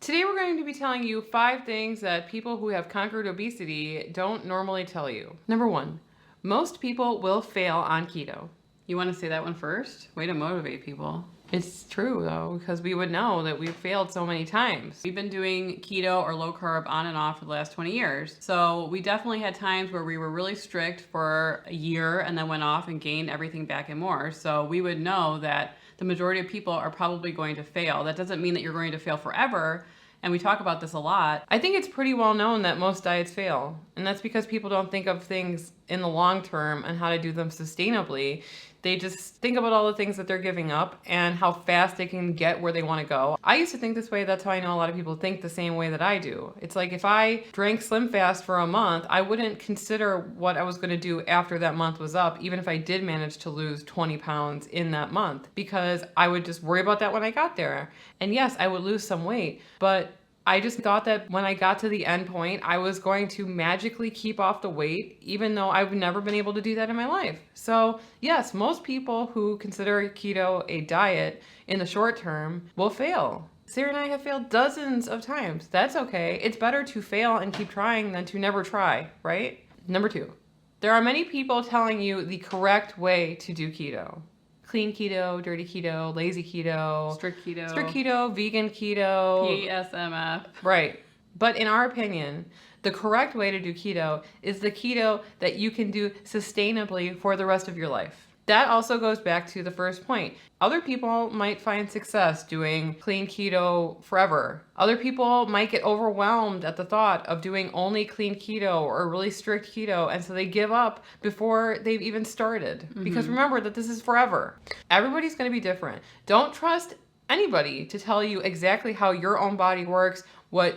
Today we're going to be telling you 5 things that people who have conquered obesity don't normally tell you. Number 1, most people will fail on keto. You want to say that one first? Way to motivate people. It's true though, because we would know that we've failed so many times. We've been doing keto or low carb on and off for the last 20 years. So we definitely had times where we were really strict for a year and then went off and gained everything back and more. So we would know that the majority of people are probably going to fail. That doesn't mean that you're going to fail forever. And we talk about this a lot. I think it's pretty well known that most diets fail. And that's because people don't think of things in the long term and how to do them sustainably. They just think about all the things that they're giving up and how fast they can get where they want to go. I used to think this way. That's how I know a lot of people think the same way that I do. It's like if I drank Slim Fast for a month, I wouldn't consider what I was going to do after that month was up, even if I did manage to lose 20 pounds in that month, because I would just worry about that when I got there. And yes, I would lose some weight, but I just thought that when I got to the end point, I was going to magically keep off the weight, even though I've never been able to do that in my life. So yes, most people who consider keto a diet in the short term will fail. Sarah and I have failed dozens of times. That's okay. It's better to fail and keep trying than to never try, right? Number 2, there are many people telling you the correct way to do keto. Clean keto, dirty keto, lazy keto, Strict keto, vegan keto, PSMF. Right. But in our opinion, the correct way to do keto is the keto that you can do sustainably for the rest of your life. That also goes back to the first point. Other people might find success doing clean keto forever. Other people might get overwhelmed at the thought of doing only clean keto or really strict keto, and so they give up before they've even started. Because remember that this is forever. Everybody's going to be different. Don't trust anybody to tell you exactly how your own body works,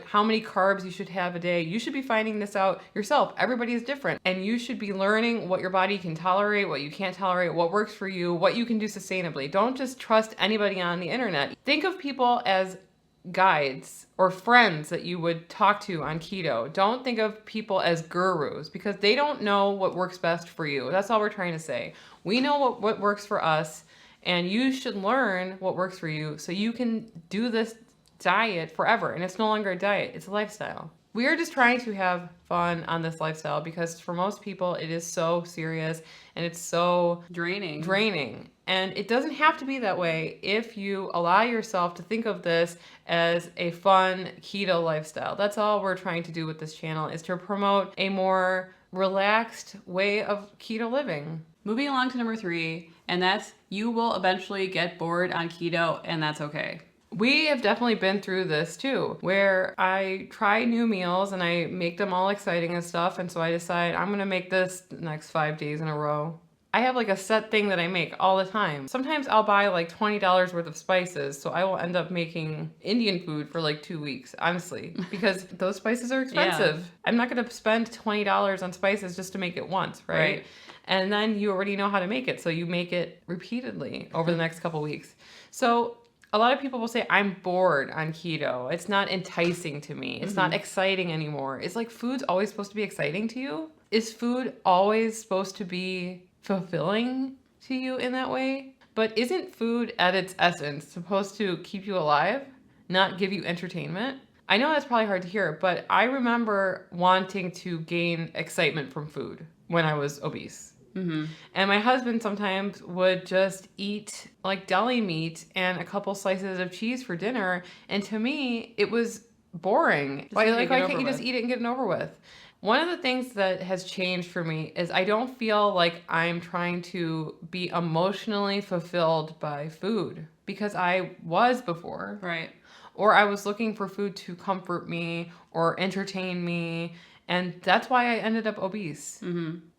how many carbs you should have a day. You should be finding this out yourself. Everybody is different, and you should be learning what your body can tolerate, what you can't tolerate, what works for you, what you can do sustainably. Don't just trust anybody on the internet. Think of people as guides or friends that you would talk to on keto. Don't think of people as gurus, because they don't know what works best for you. That's all we're trying to say. We know what works for us, and you should learn what works for you so you can do this diet forever. And it's no longer a diet, it's a lifestyle. We are just trying to have fun on this lifestyle because for most people it is so serious and it's so draining. And it doesn't have to be that way if you allow yourself to think of this as a fun keto lifestyle. That's all we're trying to do with this channel, is to promote a more relaxed way of keto living. Moving along to number 3, and that's you will eventually get bored on keto, and that's okay. We have definitely been through this too, where I try new meals and I make them all exciting and stuff. And so I decide I'm going to make this the next 5 days in a row. I have like a set thing that I make all the time. Sometimes I'll buy like $20 worth of spices. So I will end up making Indian food for like 2 weeks, honestly, because those spices are expensive. Yeah. I'm not going to spend $20 on spices just to make it once, right? And then you already know how to make it. So you make it repeatedly over the next couple weeks. So a lot of people will say, I'm bored on keto. It's not enticing to me. It's not exciting anymore. It's like, food's always supposed to be exciting to you? Is food always supposed to be fulfilling to you in that way? But isn't food at its essence supposed to keep you alive, not give you entertainment? I know that's probably hard to hear, but I remember wanting to gain excitement from food when I was obese. And my husband sometimes would just eat like deli meat and a couple slices of cheese for dinner. And to me, it was boring. Why can't you just eat it and get it over with? One of the things that has changed for me is I don't feel like I'm trying to be emotionally fulfilled by food, because I was before. Right. Or I was looking for food to comfort me or entertain me. And that's why I ended up obese.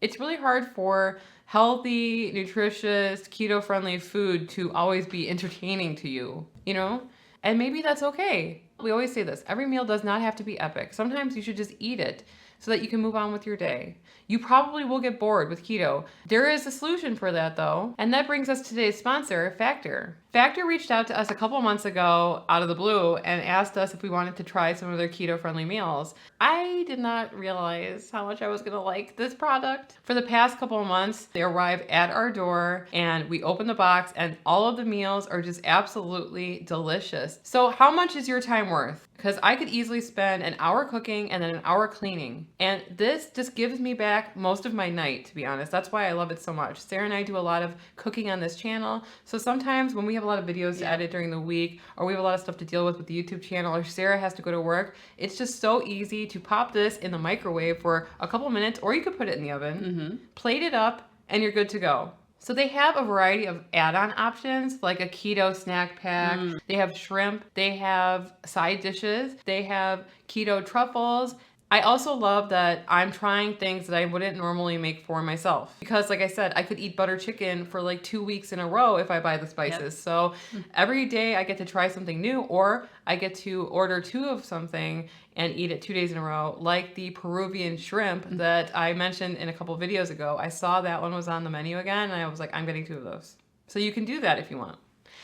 It's really hard for healthy, nutritious, keto-friendly food to always be entertaining to you, you know? And maybe that's okay. We always say this. Every meal does not have to be epic. Sometimes you should just eat it so that you can move on with your day. You probably will get bored with keto. There is a solution for that though. And that brings us to today's sponsor, Factor. Factor reached out to us a couple months ago out of the blue and asked us if we wanted to try some of their keto-friendly meals. I did not realize how much I was gonna like this product. For the past couple of months, they arrive at our door and we open the box and all of the meals are just absolutely delicious. So how much is your time worth? because I could easily spend an hour cooking and then an hour cleaning. And this just gives me back most of my night, to be honest. That's why I love it so much. Sarah and I do a lot of cooking on this channel. So sometimes when we have a lot of videos to edit during the week, or we have a lot of stuff to deal with the YouTube channel, or Sarah has to go to work, it's just so easy to pop this in the microwave for a couple minutes, or you could put it in the oven, plate it up, and you're good to go. So they have a variety of add-on options, like a keto snack pack. They have shrimp. They have side dishes. They have keto truffles. I also love that I'm trying things that I wouldn't normally make for myself. Because like I said, I could eat butter chicken for like 2 weeks in a row if I buy the spices. So every day I get to try something new, or I get to order 2 of something and eat it 2 days in a row, like the Peruvian shrimp that I mentioned in a couple videos ago. I saw that one was on the menu again, and I was like, I'm getting 2 of those. So you can do that if you want.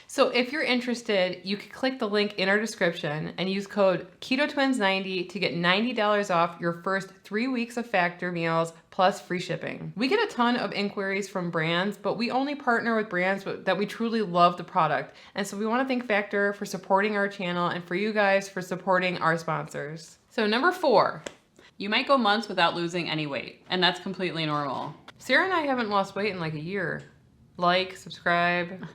So if you're interested, you can click the link in our description and use code KETOTWINS90 to get $90 off your first 3 weeks of Factor meals plus free shipping. We get a ton of inquiries from brands, but we only partner with brands that we truly love the product. And so we want to thank Factor for supporting our channel and for you guys for supporting our sponsors. So number 4. You might go months without losing any weight, and that's completely normal. Sarah and I haven't lost weight in like a year. Like, subscribe,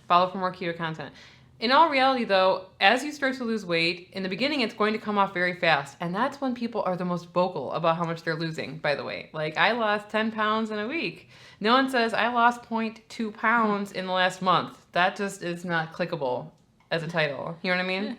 follow for more keto content. In all reality though, as you start to lose weight, in the beginning it's going to come off very fast. And that's when people are the most vocal about how much they're losing, by the way. Like, I lost 10 pounds in a week. No one says I lost 0.2 pounds in the last month. That just is not clickable as a title. You know what I mean?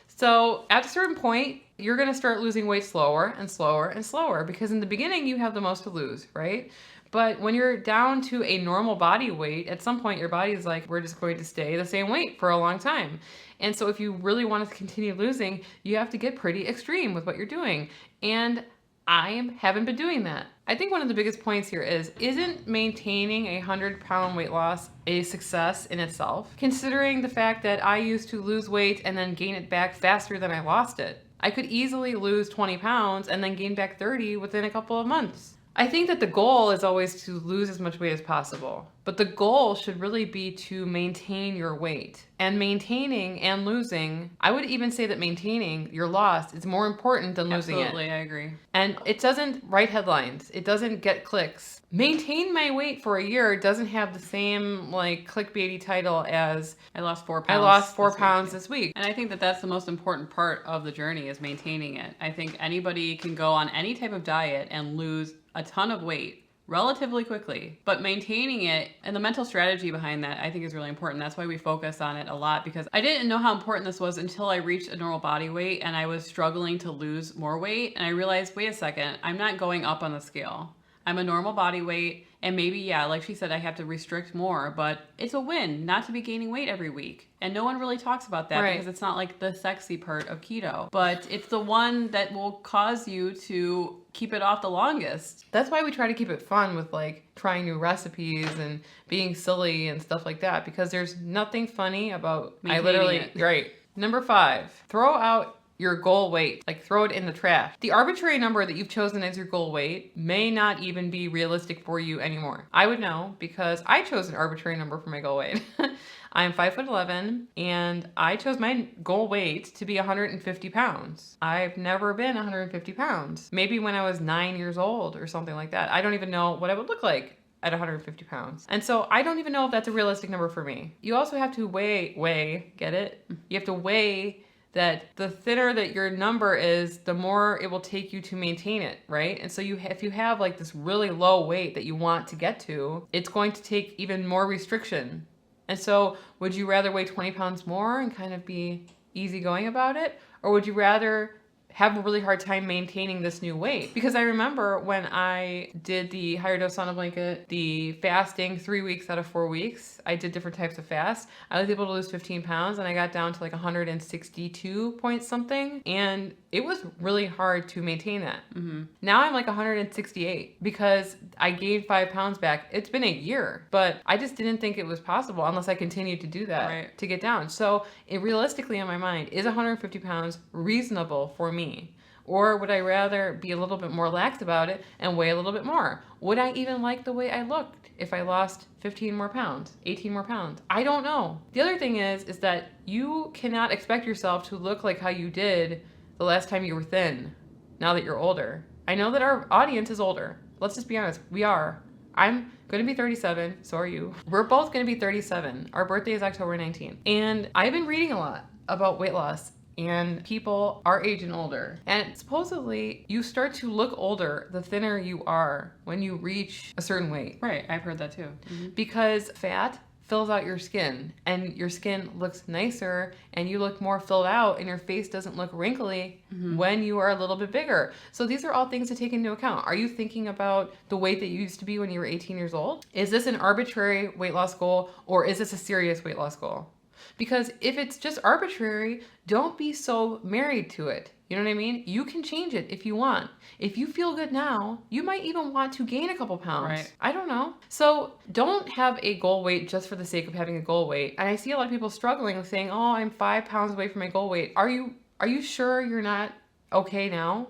So at a certain point, you're going to start losing weight slower and slower and slower, because in the beginning you have the most to lose, right? But when you're down to a normal body weight, at some point your body is like, we're just going to stay the same weight for a long time. And so if you really want to continue losing, you have to get pretty extreme with what you're doing. And I haven't been doing that. I think one of the biggest points here isn't maintaining a 100-pound weight loss a success in itself, considering the fact that I used to lose weight and then gain it back faster than I lost it. I could easily lose 20 pounds and then gain back 30 within a couple of months. I think that the goal is always to lose as much weight as possible, but the goal should really be to maintain your weight. And maintaining and losing, I would even say that maintaining your loss is more important than losing it. Absolutely, I agree. And it doesn't write headlines. It doesn't get clicks. Maintain my weight for a year doesn't have the same like clickbaity title as I lost 4 pounds. I lost 4 pounds this week. And I think that that's the most important part of the journey, is maintaining it. I think anybody can go on any type of diet and lose a ton of weight relatively quickly, but maintaining it and the mental strategy behind that I think is really important. That's why we focus on it a lot, because I didn't know how important this was until I reached a normal body weight and I was struggling to lose more weight, and I realized, wait a second, I'm not going up on the scale. I'm a normal body weight, and maybe, yeah, like she said, I have to restrict more, but it's a win not to be gaining weight every week. And no one really talks about that because it's not like the sexy part of keto, but it's the one that will cause you to keep it off the longest. That's why we try to keep it fun with like trying new recipes and being silly and stuff like that, because there's nothing funny about right. Number 5, throw out your goal weight, like throw it in the trash. The arbitrary number that you've chosen as your goal weight may not even be realistic for you anymore. I would know because I chose an arbitrary number for my goal weight. I'm 5'11", and I chose my goal weight to be 150 pounds. I've never been 150 pounds. Maybe when I was 9 years old or something like that. I don't even know what I would look like at 150 pounds. And so I don't even know if that's a realistic number for me. You also have to weigh, get it? You have to weigh that the thinner that your number is, the more it will take you to maintain it, right? And so if you have like this really low weight that you want to get to, it's going to take even more restriction. And so would you rather weigh 20 pounds more and kind of be easygoing about it? Or would you rather have a really hard time maintaining this new weight? Because I remember when I did the higher dose sauna blanket, the fasting 3 weeks out of 4 weeks, I did different types of fast. I was able to lose 15 pounds and I got down to like 162 point something. And it was really hard to maintain that. Now I'm like 168 because I gained 5 pounds back. It's been a year, but I just didn't think it was possible unless I continued to do that to get down. So realistically in my mind, is 150 pounds reasonable for me? Or would I rather be a little bit more lax about it and weigh a little bit more? Would I even like the way I looked if I lost 15 more pounds, 18 more pounds? I don't know. The other thing is that you cannot expect yourself to look like how you did the last time you were thin now that you're older. I know that our audience is older. Let's just be honest. We are. I'm going to be 37. So are you. We're both going to be 37. Our birthday is October 19th. And I've been reading a lot about weight loss and people our age and older. And supposedly you start to look older the thinner you are when you reach a certain weight. Right. I've heard that too. Because fat fills out your skin and your skin looks nicer and you look more filled out and your face doesn't look wrinkly when you are a little bit bigger. So these are all things to take into account. Are you thinking about the weight that you used to be when you were 18 years old? Is this an arbitrary weight loss goal or is this a serious weight loss goal? Because if it's just arbitrary, don't be so married to it. You know what I mean? You can change it if you want. If you feel good now, you might even want to gain a couple pounds. Right. I don't know. So don't have a goal weight just for the sake of having a goal weight. And I see a lot of people struggling with saying, oh, I'm 5 pounds away from my goal weight. Are you sure you're not okay now?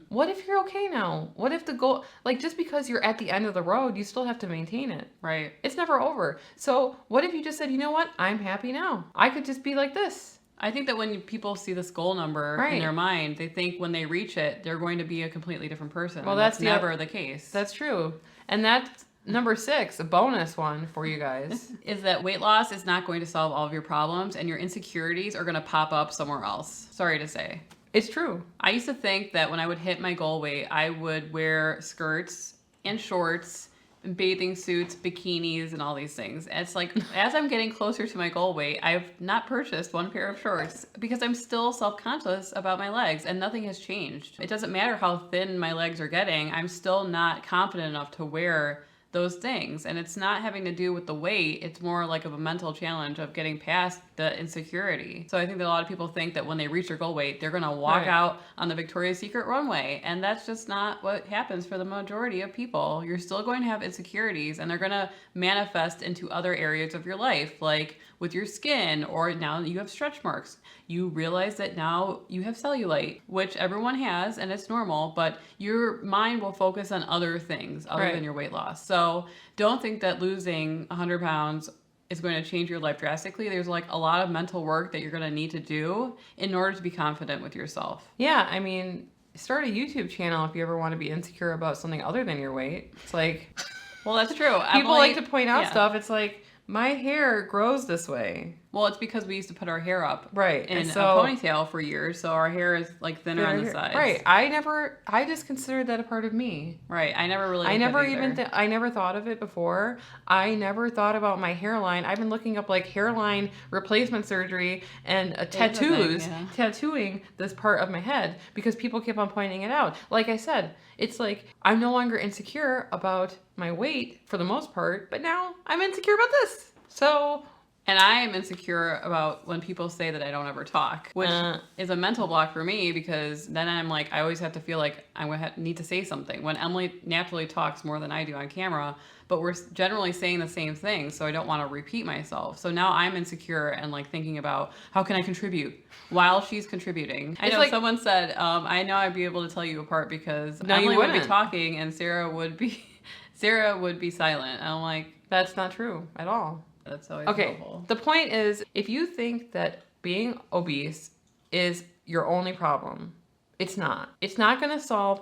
What if you're okay now? What if the goal, like just because you're at the end of the road, you still have to maintain it. Right. It's never over. So what if you just said, you know what? I'm happy now. I could just be like this. I think that when people see this goal number in their mind, they think when they reach it, they're going to be a completely different person. Well, that's never the case. That's true. And that's number 6, a bonus one for you guys. Is that weight loss is not going to solve all of your problems and your insecurities are going to pop up somewhere else. Sorry to say. It's true. I used to think that when I would hit my goal weight, I would wear skirts and shorts, and bathing suits, bikinis, and all these things. And it's like, as I'm getting closer to my goal weight, I've not purchased one pair of shorts because I'm still self-conscious about my legs and nothing has changed. It doesn't matter how thin my legs are getting, I'm still not confident enough to wear those things. And it's not having to do with the weight. It's more like of a mental challenge of getting past the insecurity. So I think that a lot of people think that when they reach their goal weight, they're going to walk out on the Victoria's Secret runway. And that's just not what happens for the majority of people. You're still going to have insecurities and they're going to manifest into other areas of your life, like with your skin, or now you have stretch marks. You realize that now you have cellulite, which everyone has and it's normal, but your mind will focus on other things other than your weight loss. So don't think that losing 100 pounds is going to change your life drastically. There's like a lot of mental work that you're going to need to do in order to be confident with yourself. Yeah, I mean, start a YouTube channel if you ever want to be insecure about something other than your weight. It's like, well, that's true. People like to point out stuff. It's like, my hair grows this way. Well, it's because we used to put our hair up in a ponytail for years, so our hair is like thinner on the sides. Right. I just considered that a part of me. Right. I never thought of it before. I never thought about my hairline. I've been looking up like hairline replacement surgery and tattooing this part of my head because people keep on pointing it out. Like I said, it's like I'm no longer insecure about my weight for the most part, but now I'm insecure about this. So... And I am insecure about when people say that I don't ever talk, which is a mental block for me because then I'm like, I always have to feel like I need to say something. When Emily naturally talks more than I do on camera, but we're generally saying the same thing, so I don't want to repeat myself. So now I'm insecure and like thinking about how can I contribute while she's contributing. I know like, someone said, I know I'd be able to tell you apart because Emily would be talking and Sarah would be silent. And I'm like, that's not true at all. That's always helpful. The point is, if you think that being obese is your only problem, it's not. It's not going to solve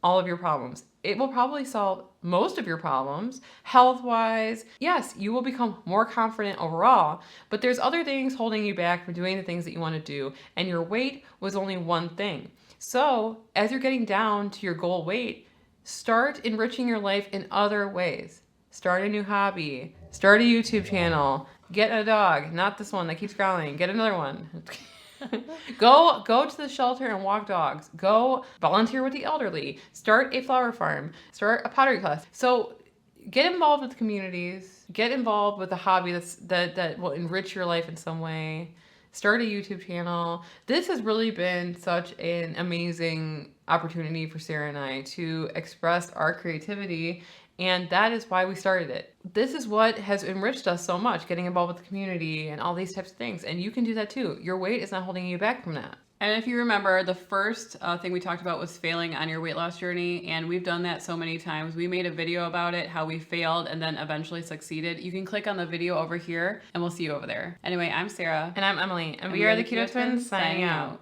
all of your problems. It will probably solve most of your problems health-wise. Yes, you will become more confident overall, but there's other things holding you back from doing the things that you want to do, and your weight was only one thing. So, as you're getting down to your goal weight, start enriching your life in other ways. Start a new hobby. Start a YouTube channel. Get a dog. Not this one that keeps growling. Get another one. Go to the shelter and walk dogs. Go volunteer with the elderly. Start a flower farm. Start a pottery class. So get involved with communities. Get involved with a hobby that will enrich your life in some way. Start a YouTube channel. This has really been such an amazing opportunity for Sarah and I to express our creativity. And that is why we started it. This is what has enriched us so much, getting involved with the community and all these types of things. And you can do that too. Your weight is not holding you back from that. And if you remember, the first thing we talked about was failing on your weight loss journey, and we've done that so many times. We made a video about it, how we failed and then eventually succeeded. You can click on the video over here, and we'll see you over there. Anyway, I'm Sarah. And I'm Emily, and we are the Keto Twins signing out.